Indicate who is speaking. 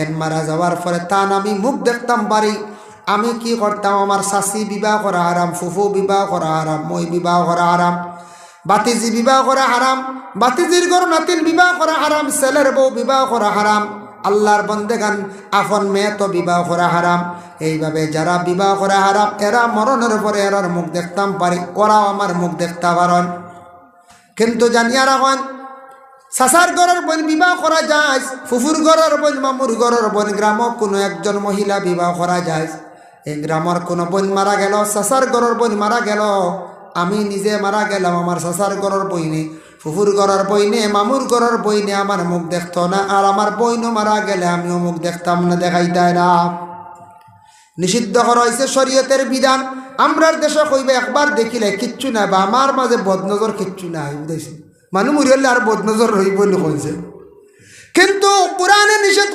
Speaker 1: N মারা যাওয়ার পরে তান আমি মুখ দেখতাম পারি, আমি কি করতাম, আমার শাশি বিবাহ করা হারাম, ফুফু বিবাহ করা হারাম, মই বিবাহ করা হারাম, বাতিজি বিবাহ করা হারাম, বাতিজির ঘর নাতিন বিবাহ করা হারাম, ছেলের বউ বিবাহ করা হারাম, আল্লাহর বন্দেগান আপন মেয়ে তো বিবাহ করা হারাম। এইভাবে যারা বিবাহ করা হারাম এরা মরণের পরে এরার মুখ দেখতাম পারি, ওরাও আমার মুখ দেখতে পারেন। কিন্তু জানিয়া রাখেন সাসার ঘরের বোন বিবাহ করা যায়, ফুফুর ঘরের বোন, মামুর ঘরের বোন, গ্রামে কোনো একজন মহিলা বিবাহ করা যায়। এই গ্রামের কোনো বোন মারা গেল, সাসার ঘরের বোন মারা গেল, আমি নিজে মারা গেলাম, আমার সাসার ঘরের বইনে, ফুফুর ঘরের বইনে, মামুর ঘরের বইনে আমার মুখ দেখতো না, আর আমার বইনও মারা গেলে আমিও মুখ দেখতাম না, দেখাইতাই না। নিষিদ্ধ করা হয়েছে শরীয়তের বিধান। আমরার দেশে কইবে একবার দেখিলে কিচ্ছু নাই, বা আমার মাঝে বদনজর কিচ্ছু নাই, বুঝেছি মানুষ মরিয়ালে আর বদনজর রইব কইছে, কিন্তু কোরআনে নিষেধ